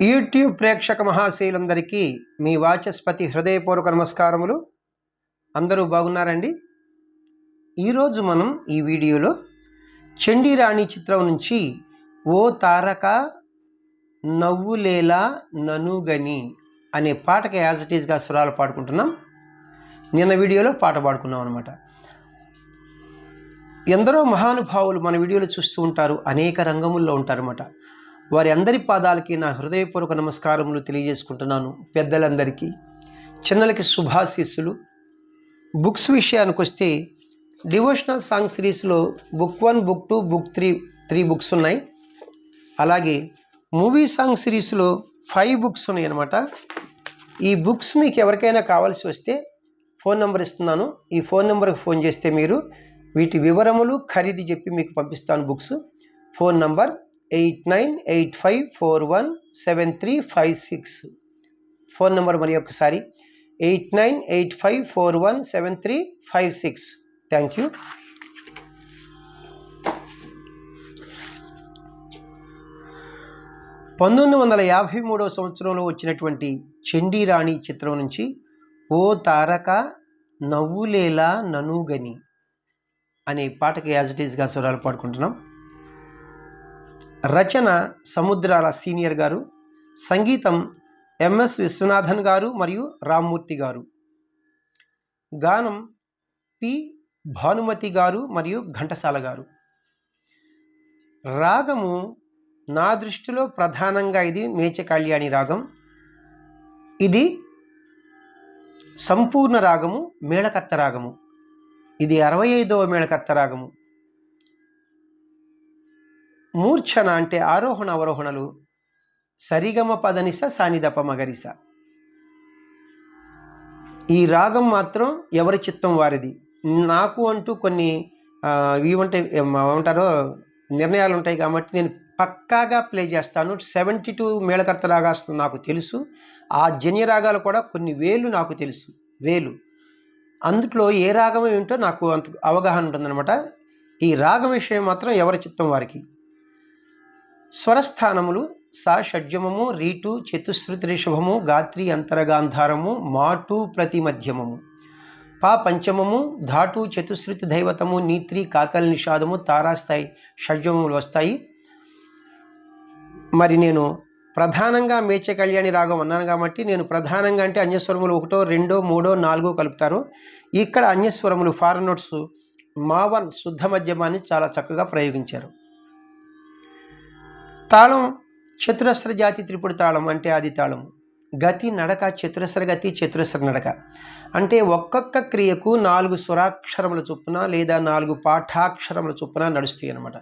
YouTube ప్రేక్షక మహాశయులందరికీ మీ వాచస్పతి హృదయపూర్వక నమస్కారములు. అందరూ బాగున్నారండి? ఈరోజు మనం ఈ వీడియోలో చండీరాణి చిత్రం నుంచి ఓ తారక నవ్వులేలా ననుగని అనే పాటకి యాజ్ ఇట్ ఈస్గా స్వరాలు పాడుకుంటున్నాం. నిన్న వీడియోలో పాట పాడుకున్నాం అనమాట. ఎందరో మహానుభావులు మన వీడియోలు చూస్తూ ఉంటారు, అనేక రంగముల్లో ఉంటారన్నమాట. వారి అందరి పాదాలకి నా హృదయపూర్వక నమస్కారములు తెలియజేసుకుంటున్నాను. పెద్దలందరికీ, చిన్నలకి శుభాశీస్సులు. బుక్స్ విషయానికి వస్తే డివోషనల్ సాంగ్ సిరీస్లో బుక్ 1, బుక్ 2, బుక్ 3 బుక్స్ ఉన్నాయి. అలాగే మూవీ సాంగ్ సిరీస్లో 5 బుక్స్ ఉన్నాయి అన్నమాట. ఈ బుక్స్ మీకు ఎవరికైనా కావాల్సి వస్తే ఫోన్ నెంబర్ ఇస్తున్నాను. ఈ ఫోన్ నెంబర్కి ఫోన్ చేస్తే మీరు వీటి వివరములు ఖరీదు చెప్పి మీకు పంపిస్తాను books. Phone number 8985417356. Phone number మరి ఒకసారి 8985417356. Thank you. సంవత్సరంలో వచ్చినటువంటి చండీరాణి చిత్రం నుంచి ఓ తారక నవ్వులేలా ననుగని అనే పాటకి యాజ్ ఇట్ ఈస్గా స్వరాలు పాడుకుంటున్నాం. రచన సముద్రాల సీనియర్ గారు, సంగీతం ఎంఎస్ విశ్వనాథన్ గారు మరియు రామ్మూర్తి గారు, గానం పి భానుమతి గారు మరియు ఘంటసాల గారు. రాగము నా దృష్టిలో ప్రధానంగా ఇది మేచ కళ్యాణి రాగం. ఇది సంపూర్ణ రాగము, మేళకర్త రాగము. ఇది 65వ మేళకర్త రాగము. మూర్ఛన అంటే ఆరోహణ అవరోహణలు సరిగమ పదనిస సానిదప మగరిస. ఈ రాగం మాత్రం ఎవరి చిత్తం వారిది. నాకు అంటూ కొన్ని ఏమంటారో నిర్ణయాలు ఉంటాయి కాబట్టి నేను పక్కాగా ప్లే చేస్తాను. 72 మేళకర్త రాగాలు నాకు తెలుసు. ఆ జన్య రాగాలు కూడా కొన్ని వేలు నాకు తెలుసు, వేలు. అందులో ఏ రాగం ఏంటో నాకు అంత అవగాహన ఉంటుందన్నమాట. ఈ రాగం విషయం మాత్రం ఎవరి చిత్తం వారికి. స్వరస్థానములు సా షడ్జమము, రీటు, చతుశ్రుతి రిషభము, గాత్రి అంతరగాంధారము, మాటు ప్రతి మధ్యమము, పా పంచమము, ధాటు చతుశ్రుతి దైవతము, నీత్రి కాకల్ నిషాదము, తారాస్థాయి షడ్జమములు వస్తాయి. మరి నేను ప్రధానంగా మేచ కళ్యాణి రాగం అన్నాను కాబట్టి నేను ప్రధానంగా అంటే అన్యస్వరములు 1, 2, 3, 4 కలుపుతారు. ఇక్కడ అన్యస్వరములు ఫారెన్ నోట్స్ మావన్ శుద్ధ మధ్యమాన్ని చాలా చక్కగా ప్రయోగించారు. తాళం చతురస్ర జాతి త్రిపుడి తాళం అంటే ఆది తాళం. గతి నడక చతురస్ర గతి, చతురస్ర నడక అంటే ఒక్కొక్క క్రియకు 4 స్వరాక్షరముల చొప్పున లేదా 4 పాఠాక్షరముల చొప్పున నడుస్తాయి అన్నమాట.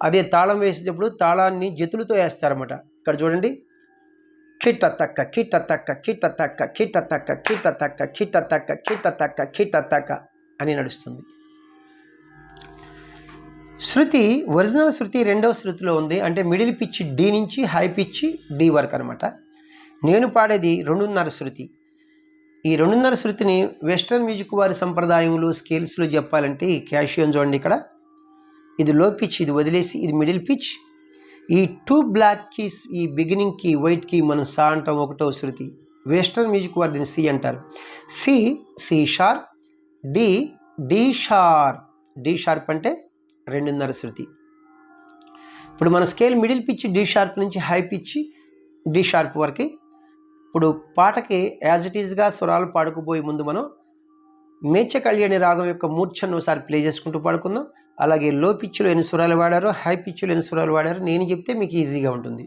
అదే తాళం వేసేటప్పుడు తాళాన్ని జతులతో వేస్తారన్నమాట. ఇక్కడ చూడండి, కిట్ట తక్క కిట్ట తక్క కిట్ట తక్క కిట్ట తక్క కిట్ట తక్క కిట్ట తక్క కిట్ట తక్క కిట్ట తక్క అని నడుస్తుంది. శృతి ఒరిజినల్ శృతి 2వ శృతిలో ఉంది. అంటే మిడిల్ పిచ్ డి నుంచి హై పిచ్ డి వరకు అనమాట. నేను పాడేది 2.5 శృతి. ఈ 2.5 శృతిని వెస్ట్రన్ మ్యూజిక్ వారి సంప్రదాయంలో స్కేల్స్లో చెప్పాలంటే ఈ క్యాషియోన్ చూడండి, ఇక్కడ ఇది లో పిచ్, ఇది వదిలేసి ఇది మిడిల్ పిచ్. ఈ 2 బ్లాక్ కీస్, ఈ బిగినింగ్ కీ వైట్ కీ మనం సా అంటాం, 1వ శృతి. వెస్ట్రన్ మ్యూజిక్ వారు దీన్ని సి అంటారు. C, C sharp, D, D sharp. D sharp అంటే 2.5 శృతి. ఇప్పుడు మన scale middle pitch D sharp నుంచి హై పిచ్ డి షార్ప్ వరకు. ఇప్పుడు పాటకి యాజ్ ఇట్ ఈస్గా స్వరాలు పాడుకుపోయే ముందు మనం మేచ కళ్యాణి రాగం యొక్క మూర్ఛను ఒకసారి ప్లే చేసుకుంటూ పాడుకుందాం. అలాగే లో పిచ్లో ఎన్ని స్వరాలు వాడారో, హై పిచ్లో ఎన్ని స్వరాలు వాడారో నేను చెప్తే మీకు ఈజీగా ఉంటుంది.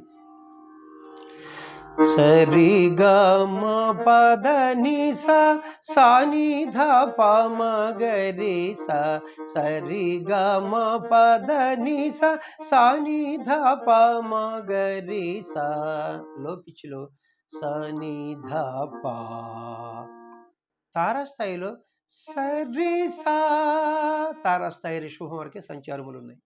సరి గ మ పద ని సా సా ని ధ ప మ గ రి సా. సరి గ మ పద ని సా సా ని ధ ప మ గ రి సా. లో పిచ్లో సా ని ధ ప. తారాస్థాయిలో సరి సా. తారాస్థాయి రిషభం వరకే సంచారములు ఉన్నాయి.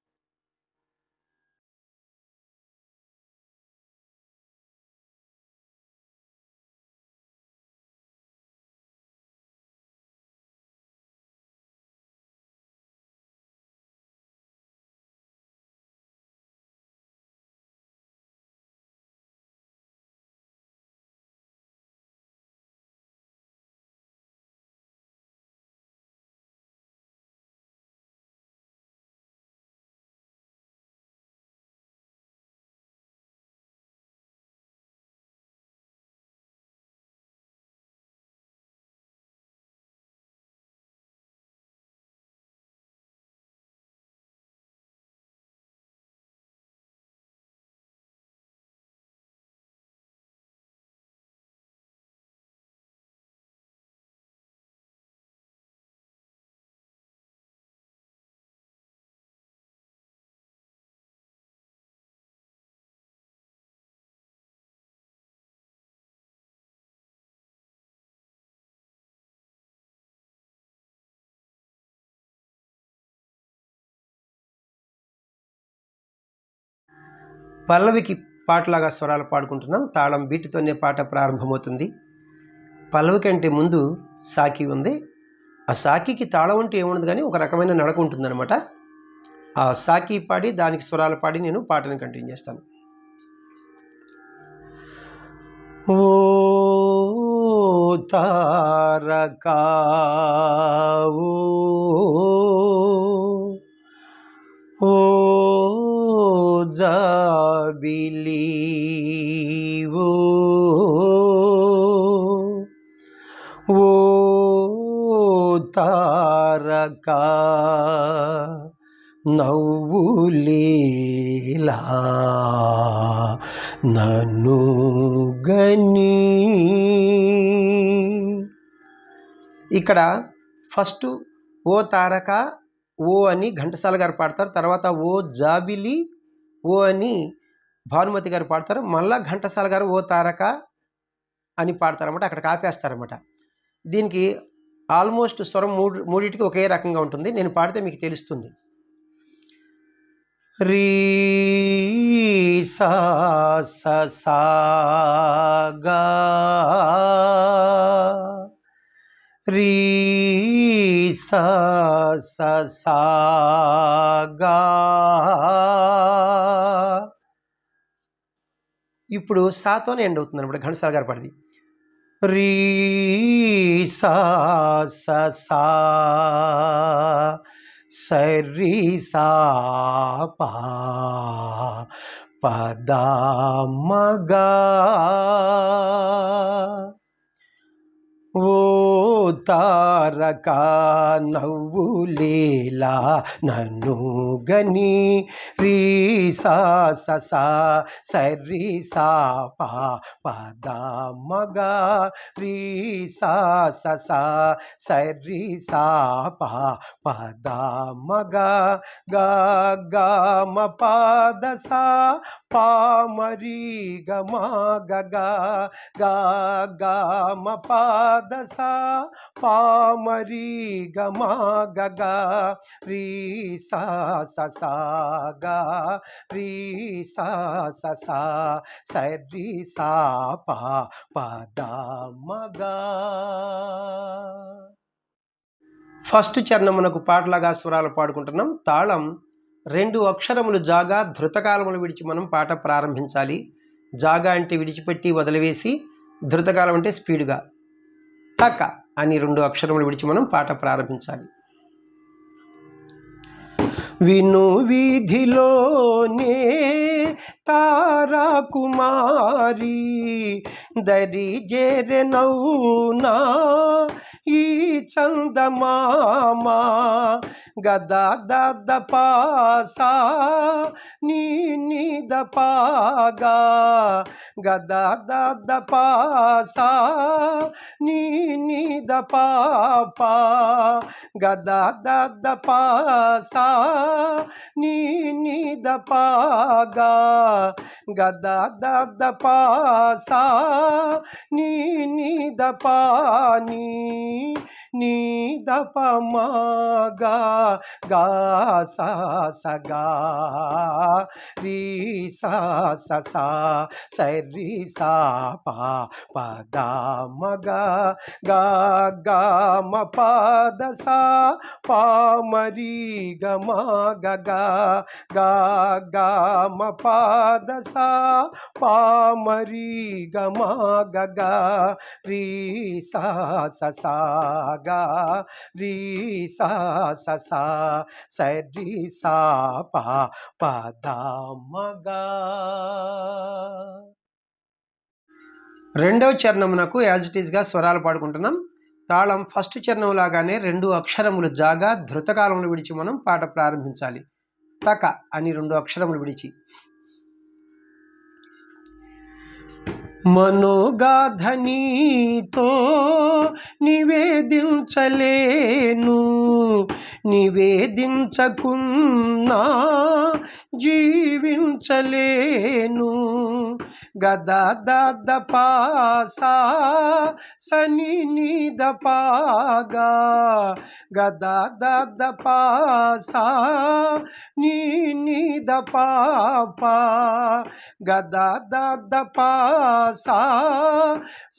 పల్లవికి పాటలాగా స్వరాలు పాడుకుంటున్నాం. తాళం బీటుతోనే పాట ప్రారంభమవుతుంది. పల్లవి కంటే ముందు సాకి ఉంది. ఆ సాకికి తాళం అంటూ ఏముండదు, కానీ ఒక రకమైన నడక ఉంటుందన్నమాట. ఆ సాకి పాడి దానికి స్వరాలు పాడి నేను పాటను కంటిన్యూ చేస్తాను. ఓ తారకా ఓ జాబిలి ఓ తారకా నవ్వులేలా నన్ను గని. ఇక్కడ ఫస్ట్ ఓ తారక ఓ అని ఘంటసాల గారు పాడతారు. తర్వాత ఓ జాబిలి ఓ అని భానుమతి గారు పాడతారు. మళ్ళా ఘంటసాల గారు ఓ తారక అని పాడతారన్నమాట. అక్కడ ఆపేస్తారన్నమాట. దీనికి ఆల్మోస్ట్ స్వరం మూడింటికి ఒకే రకంగా ఉంటుంది. నేను పాడితే మీకు తెలుస్తుంది. రీ సా సా గా రీ సా సా గా. ఇప్పుడు సాతోనే ఎండ్ అవుతుంది అనమాట. ఘంటసాల గారు పాడింది రీ సా సా సరి సా పా పద మగా. ఓ తారక నవ్వులేలా నన్ను గని రీ సా సా సరి సా పా పద మగా రీ సా సా సరి సా పా పద మగా గా గా మ పాద సా పా మరి గ మా గ గా గా గా మ పాద సా పా మరి గ మా గ గా రీ సా సా గా రీ సా సా సరి సా పా పద మగా. ఫస్ట్ చరణమునకు పాటలాగా స్వరాలు పాడుకుంటున్నాం. తాళం 2 అక్షరములు జాగా ధృతకాలములు విడిచి మనం పాట ప్రారంభించాలి. జాగా అంటే విడిచిపెట్టి వదిలివేసి, ధృతకాలం అంటే స్పీడ్గా. తక అని 2 అక్షరములు విడిచి మనం పాట ప్రారంభించాలి. విను వీధిలోనే తారా కుమారి దరి జేరెనౌనా ఈ చందమామ గదా దద పాసా నీ నీద పాగా గదా దద పాసా నీ నీద పాపా గదా దద పాసా నీ నీద పాగా గదా దద పాసా నీ నీద పాని నీద పమాగా గా సా సగా రీ సా సా సరి సా పా పద మగా గా గా మ పాద సా పా మరి గ మా గ గా గా గా మ పాద సా పా మరి గ మా గ గా రీ సా సా గా రీ సా సా సరి సా పా పద మగా. రెండవ చరణమునకు యాజ్ ఇట్ ఈస్గా స్వరాలు పాడుకుంటున్నాం. తాళం ఫస్ట్ చరణం లాగానే 2 అక్షరములు జాగా ధృతకాలములు విడిచి మనం పాట ప్రారంభించాలి. తక అని 2 అక్షరములు విడిచి మనోగాధనీతో నివేదించలేను, నివేదించకున్నా జీవించలేను. గద దద పాసా సని నిద పాగా, గద దద పాసా నీ నిద పాపా, గద దద పాసా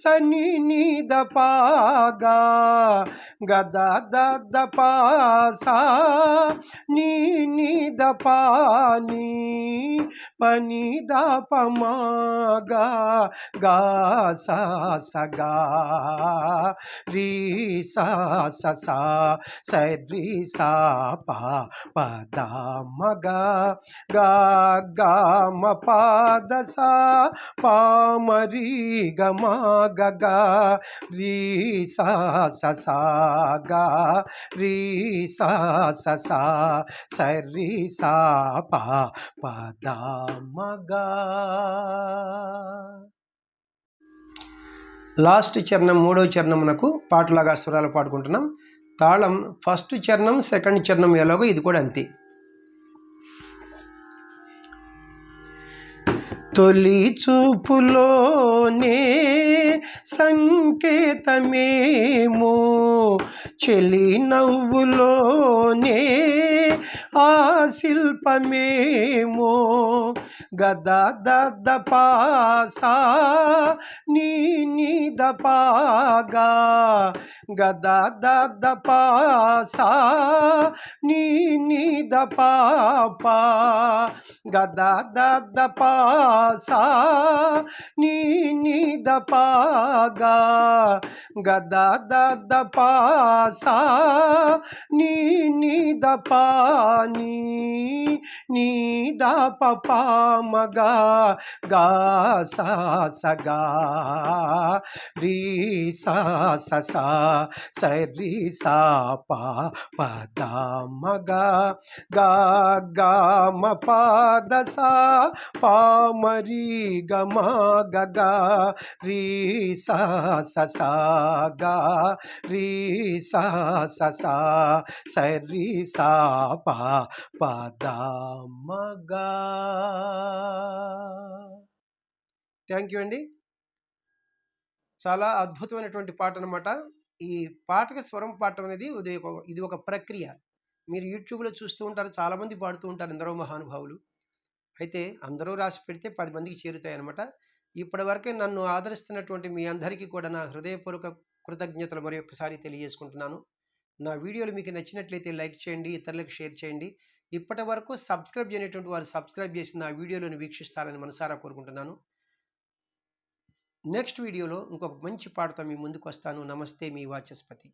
సని నిద పాగా, గద దద పాసా నీ నిద పాని పని దపమాగా, గా సా సగా రీ సా సా సరి సా పా పద మగా, గా గా మ పాద సా పామరి గమ గగా రీ సా సా గా రీ సా సా సరి సా పా పద మగా. లాస్ట్ చరణం మూడవ చరణమునకు పాటలాగా స్వరాలు పాడుకుంటున్నాం. తాళం ఫస్ట్ చరణం సెకండ్ చరణం ఎలాగో ఇది కూడా అంతే. తొలి చూపులోనే సంకేతమేమో, చెలి నవ్వులోనే ఆ శిల్పమేమో, గద దద పాసా నీ నిద పాగా, గద దద పాసా నీ నిద పాపా, గద దద పాసా నీ నిద పాగా, గద దద పాసా నీ నిద పాని నీద పపామగా, గా సా సగా రీ సా సా సరి సా పా పద మగా, గా గా మ పాద సా పామరి గమ గగా రీ సా సా గా రీ సా సా సరి సా పా పద మగా. థ్యాంక్ యూ అండి. చాలా అద్భుతమైనటువంటి పాట అనమాట. ఈ పాటకి స్వరం పాడటం అనేది ఇది ఒక ప్రక్రియ. మీరు యూట్యూబ్లో చూస్తూ ఉంటారు, చాలామంది పాడుతూ ఉంటారు, ఎందరో మహానుభావులు. అయితే అందరూ రాసి పెడితే 10 మందికి చేరుతాయి అనమాట. ఇప్పటివరకే నన్ను ఆదరిస్తున్నటువంటి మీ అందరికీ కూడా నా హృదయపూర్వక కృతజ్ఞతలు మరొకసారి తెలియజేసుకుంటున్నాను. నా వీడియోలు మీకు నచ్చినట్లయితే లైక్ చేయండి, ఇతరులకు షేర్ చేయండి. ఇప్పటి వరకు సబ్స్క్రైబ్ చేయనటువంటి వారు సబ్స్క్రైబ్ చేసి నా వీడియోలను వీక్షిస్తారని మనసారా కోరుకుంటున్నాను. నెక్స్ట్ వీడియోలో ఇంకొక మంచి పాటతో మీ ముందుకు వస్తాను. నమస్తే, మీ వాచస్పతి.